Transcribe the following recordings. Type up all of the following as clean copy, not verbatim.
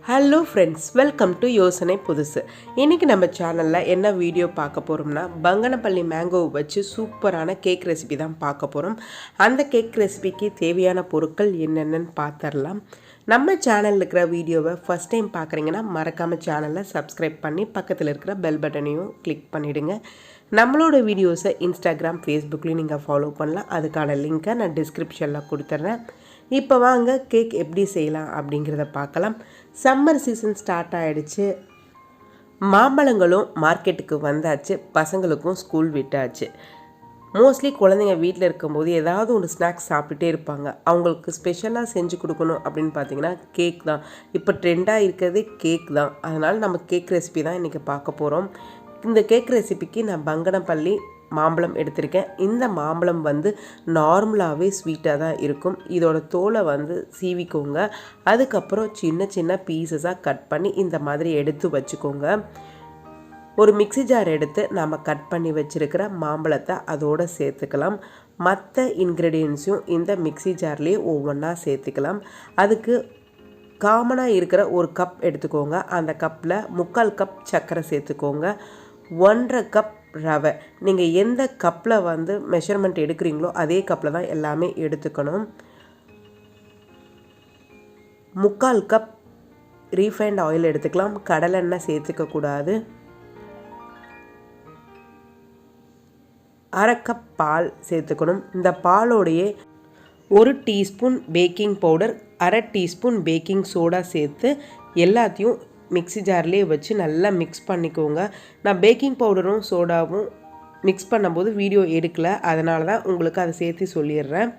Hello friends, welcome to யோசனைப்புதுசு. இன்றைக்கி நம்ம சேனலில் என்ன வீடியோ பார்க்க போகிறோம்னா, பங்கனப்பள்ளி மேங்கோவை வச்சு சூப்பரான கேக் ரெசிபி தான் பார்க்க போகிறோம். அந்த கேக் ரெசிபிக்கு தேவையான பொருட்கள் என்னென்னு பார்த்துடலாம். நம்ம சேனலில் இருக்கிற வீடியோவை ஃபஸ்ட் டைம் பார்க்குறீங்கன்னா மறக்காமல் சேனலை சப்ஸ்கிரைப் பண்ணி பக்கத்தில் இருக்கிற பெல் பட்டனையும் கிளிக் பண்ணிவிடுங்க. நம்மளோட வீடியோஸை இன்ஸ்டாகிராம், ஃபேஸ்புக்லேயும் நீங்கள் ஃபாலோ பண்ணலாம். அதுக்கான லிங்க்கை நான் டிஸ்கிரிப்ஷனில் கொடுத்துட்றேன். இப்போ வாங்க கேக் எப்படி செய்யலாம் அப்படிங்கிறத பார்க்கலாம். சம்மர் சீசன் ஸ்டார்ட் ஆகிடுச்சு. மாம்பழங்களும் மார்க்கெட்டுக்கு வந்தாச்சு. பசங்களுக்கும் ஸ்கூல் விட்டாச்சு. மோஸ்ட்லி குழந்தைங்க வீட்டில் இருக்கும்போது ஏதாவது ஒரு ஸ்நாக்ஸ் சாப்பிட்டுட்டே இருப்பாங்க. அவங்களுக்கு ஸ்பெஷலாக செஞ்சு கொடுக்கணும் அப்படின்னு பார்த்தீங்கன்னா கேக் தான். இப்போ ட்ரெண்டாக இருக்கிறது கேக் தான். அதனால் நம்ம கேக் ரெசிபி தான் இன்றைக்கி பார்க்க போகிறோம். இந்த கேக் ரெசிபிக்கு நான் பங்கனப்பள்ளி மாம்பழம் எடுத்திருக்கேன். இந்த மாம்பழம் நார்மலாகவே ஸ்வீட்டாக தான் இருக்கும். இதோட தோலை சீவிக்கோங்க. அதுக்கப்புறம் சின்ன சின்ன பீசஸாக கட் பண்ணி இந்த மாதிரி எடுத்து வச்சுக்கோங்க. ஒரு மிக்ஸி ஜார் எடுத்து நம்ம கட் பண்ணி வச்சுருக்கிற மாம்பழத்தை அதோடு சேர்த்துக்கலாம். மற்ற இன்க்ரீடியன்ஸையும் இந்த மிக்ஸி ஜார்லேயே ஒவ்வொன்றா சேர்த்துக்கலாம். அதுக்கு காமனாக இருக்கிற ஒரு கப் எடுத்துக்கோங்க. அந்த கப்பில் 3/4 கப் சர்க்கரை சேர்த்துக்கோங்க. 1.5 கப் ரவை. நீங்கள் எந்த கப்பில் மெஷர்மெண்ட் எடுக்கிறீங்களோ அதே கப்பில் தான் எல்லாமே எடுத்துக்கணும். 3/4 கப் ரீஃபைண்ட் ஆயில் எடுத்துக்கலாம். கடலெண்ணெய் சேர்த்துக்கக்கூடாது. 1/2 கப் பால் சேர்த்துக்கணும். இந்த பாலோடையே 1 teaspoon baking powder, 1/2 teaspoon baking soda சேர்த்து எல்லாத்தையும் மிக்ஸி ஜார்லேயே வச்சு நல்லா மிக்ஸ் பண்ணிக்கோங்க. நான் பேக்கிங் பவுடரும் சோடாவும் மிக்ஸ் பண்ணும்போது வீடியோ எடுக்கலை, அதனால தான் உங்களுக்கு அதை சேர்த்து சொல்லிடுறேன்.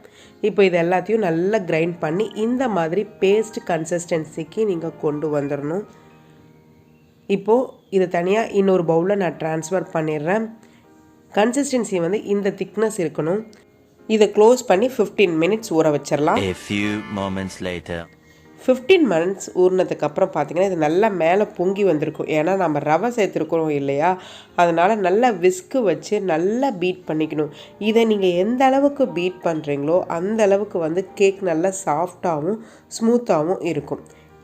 இப்போ இது எல்லாத்தையும் நல்லா கிரைண்ட் பண்ணி இந்த மாதிரி பேஸ்ட் கன்சிஸ்டன்சிக்கு நீங்கள் கொண்டு வந்துடணும். இப்போது இது தனியாக இன்னொரு பவுலில் நான் ட்ரான்ஸ்ஃபர் பண்ணிடுறேன். கன்சிஸ்டன்சி இந்த திக்னஸ் இருக்கணும். இதை க்ளோஸ் பண்ணி 15 மினிட்ஸ் ஊற வச்சிடலாம். 15 மினிட்ஸ் ஊறினதுக்கப்புறம் பார்த்திங்கன்னா இது நல்லா மேலே பொங்கி வந்திருக்கும். ஏன்னா நம்ம ரவை சேர்த்துருக்குறோம் இல்லையா, அதனால் நல்லா விஸ்கு வச்சு நல்லா பீட் பண்ணிக்கணும். இதை நீங்கள் எந்த அளவுக்கு பீட் பண்ணுறீங்களோ அந்த அளவுக்கு கேக் நல்லா சாஃப்டாகவும் ஸ்மூத்தாகவும் இருக்கும்.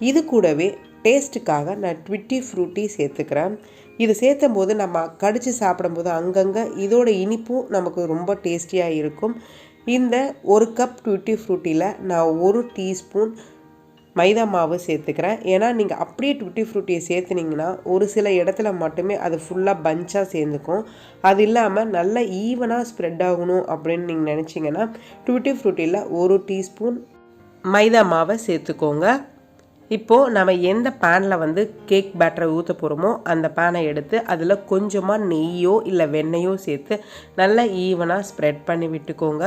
இது கூடவே டேஸ்ட்டுக்காக நான் ட்விட்டி ஃப்ரூட்டி சேர்த்துக்கிறேன். இது சேர்த்தும் போது நம்ம கடித்து சாப்பிடும்போது அங்கங்கே இதோட இனிப்பும் நமக்கு ரொம்ப டேஸ்டியாக இருக்கும். இந்த 1 கப் ட்விட்டி ஃப்ரூட்டியில் நான் 1 டீஸ்பூன் மைதா மாவு சேர்த்துக்கிறேன். ஏன்னா நீங்கள் அப்படியே ட்விட்டி ஃப்ரூட்டியை சேர்த்துனீங்கன்னா ஒரு சில இடத்துல மட்டுமே அது ஃபுல்லாக பஞ்சாக சேர்ந்துக்கும். அது இல்லாமல் நல்லா ஈவனாக ஸ்ப்ரெட் ஆகணும் அப்படின்னு நீங்கள் நினச்சிங்கன்னா ட்விட்டி ஃப்ரூட்டியில் 1 டீஸ்பூன் மைதா மாவை சேர்த்துக்கோங்க. இப்போது நம்ம எந்த பேனில் கேக் பேட்டரை ஊற்ற போகிறோமோ அந்த பேனை எடுத்து அதில் கொஞ்சமாக நெய்யோ இல்லை வெண்ணெயோ சேர்த்து நல்லா ஈவனாக ஸ்ப்ரெட் பண்ணி விட்டுக்கோங்க.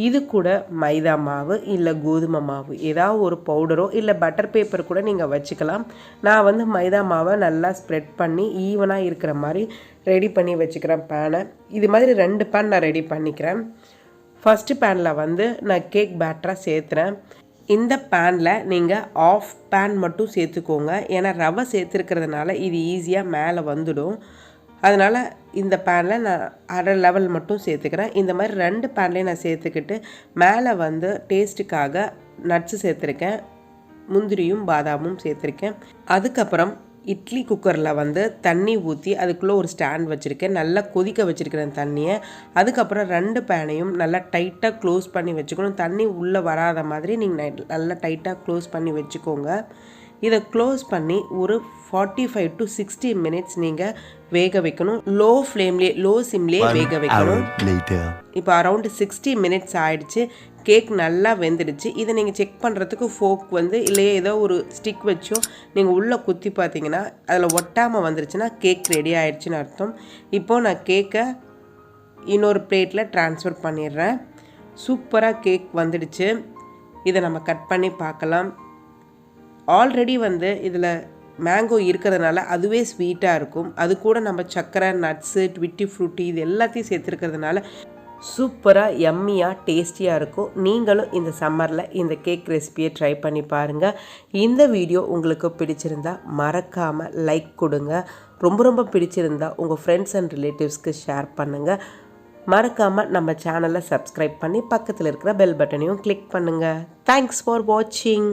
இது கூட மைதா மாவு இல்லை கோதுமை மாவு ஏதாவது ஒரு பவுடரோ இல்லை பட்டர் பேப்பர் கூட நீங்கள் வச்சுக்கலாம். நான் மைதா மாவை நல்லா ஸ்ப்ரெட் பண்ணி ஈவனாக இருக்கிற மாதிரி ரெடி பண்ணி வச்சுக்கிறேன் பேனை. இது மாதிரி 2 பேன் நான் ரெடி பண்ணிக்கிறேன். ஃபஸ்ட்டு பேனில் நான் கேக் பேட்டரை சேர்த்துறேன். இந்த பேனில் நீங்கள் ஆஃப் பேன் மட்டும் சேர்த்துக்கோங்க. ஏன்னா ரவை சேர்த்துருக்கிறதுனால இது ஈஸியாக மேலே வந்துடும். அதனால் இந்த பேனில் நான் 1/2 லெவல் மட்டும் சேர்த்துக்கிறேன். இந்த மாதிரி 2 பேன்லேயும் நான் சேர்த்துக்கிட்டு மேலே டேஸ்ட்டுக்காக நட்ஸு சேர்த்துருக்கேன். முந்திரியும் பாதாமும் சேர்த்துருக்கேன். அதுக்கப்புறம் இட்லி குக்கரில் தண்ணி ஊற்றி அதுக்குள்ளே ஒரு ஸ்டாண்ட் வச்சுருக்கேன். நல்லா கொதிக்க வச்சுருக்கிறேன் தண்ணியை. அதுக்கப்புறம் 2 பேனையும் நல்லா டைட்டாக க்ளோஸ் பண்ணி வச்சுக்கணும். தண்ணி உள்ளே வராத மாதிரி நீங்கள் நல்லா டைட்டாக க்ளோஸ் பண்ணி வச்சுக்கோங்க. இதை க்ளோஸ் பண்ணி ஒரு 45 to 60 மினிட்ஸ் நீங்கள் வேக வைக்கணும். லோ சிம்லேயே வேக வைக்கணும். இப்போ அரௌண்ட் 60 மினிட்ஸ் ஆகிடுச்சு. கேக் நல்லா வெந்துடுச்சு. இதை நீங்கள் செக் பண்ணுறதுக்கு ஃபோக் இல்லையே ஏதோ ஒரு ஸ்டிக் வச்சோ நீங்கள் உள்ளே குத்தி பார்த்தீங்கன்னா அதில் ஒட்டாமல் வந்துருச்சுன்னா கேக் ரெடி ஆகிடுச்சின்னு அர்த்தம். இப்போது நான் கேக்கை இன்னொரு பிளேட்டில் ட்ரான்ஸ்ஃபர் பண்ணிடுறேன். சூப்பராக கேக் வந்துடுச்சு. இதை நம்ம கட் பண்ணி பார்க்கலாம். ஆல்ரெடி இதில் மேங்கோ இருக்கிறதுனால அதுவே ஸ்வீட்டாக இருக்கும். அது கூட நம்ம சர்க்கரை, நட்ஸு, ட்விட்டி ஃப்ரூட்டி இது எல்லாத்தையும் சேர்த்துருக்கிறதுனால சூப்பராக யம்மியாக டேஸ்டியாக இருக்கும். நீங்களும் இந்த சம்மரில் இந்த கேக் ரெசிபியை ட்ரை பண்ணி பாருங்கள். இந்த வீடியோ உங்களுக்கு பிடிச்சிருந்தா மறக்காமல் லைக் கொடுங்க. ரொம்ப பிடிச்சிருந்தா உங்கள் ஃப்ரெண்ட்ஸ் அண்ட் ரிலேட்டிவ்ஸ்க்கு ஷேர் பண்ணுங்கள். மறக்காமல் நம்ம சேனலை சப்ஸ்கிரைப் பண்ணி பக்கத்தில் இருக்கிற பெல் பட்டனையும் கிளிக் பண்ணுங்கள். தேங்க்ஸ் ஃபார் வாட்சிங்.